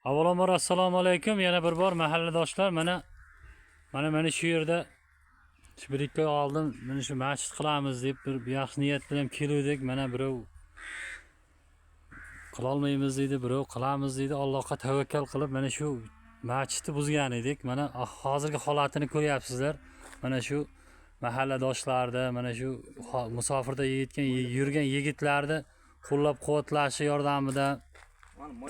Avvalambor assalomu alaykum. Yana bir bor mahalladoshlar, mana shu yerda bir ikki oy oldin mana shu masjid qilamiz deb bir yaxshi niyat bilan keldik. Mana birov qila olmaymiz deydi, birov qilamiz deydi. Allohga tavakkal qilib mana shu masjidni buzgan edik. Mana hozirgi holatini ko'ryapsizlar. Mana shu mahalladoshlarda, mana shu musofirda yurgan yigitlarni qo'llab-quvvatlashi yordamida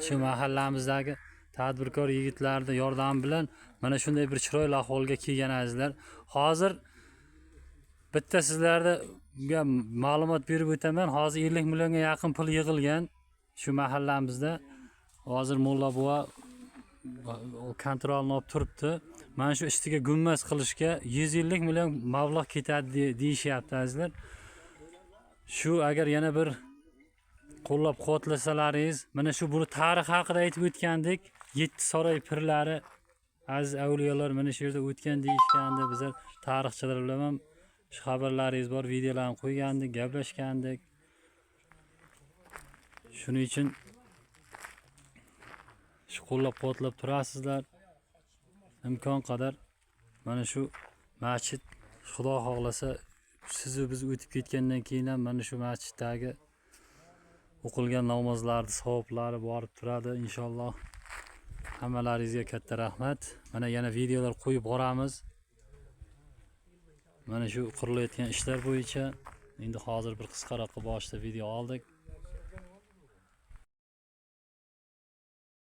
shu mahallamizdagi tadbirkor yigitlarning yordami bilan mana shunday bir chiroyli ahvolga kelganingizlar. Hozir bitta sizlarga ma'lumot berib o'taman. Hozir 50 millionga yaqin pul yig'ilgan shu mahallamizda. Hozir Mulla buva kontrolni olib turibdi. Mana shu istiga gumbaz qilishga 150 million mablag' ketadi deyishyapti azizlar. Shu agar yana bir qo'llab-quvvatlasalaringiz, mana shu buni tarix haqida aytib o'tgandik. 7 saroy pirlari, aziz avliyolar mana shu yerda o'tgan deyishgandi. Bizlar tarixchilar bilan ham shu xabarlaringiz bor, videolarni qo'ygandik, gaplashgandik. Shuning uchun shu qo'llab-quvvatlab turasizlar. Imkon qadar mana shu masjid Xudo xohlasa sizni biz o'tib ketgandan keyin ham mana shu masjiddagi o'qilgan namozlarning savoblari borib turadi inshaalloh. Hammalaringizga katta rahmat. Mana yana videolar qo'yib boramiz. Mana shu qurilayotgan ishlar bo'yicha endi hozir bir qisqaroq boshida video oldik.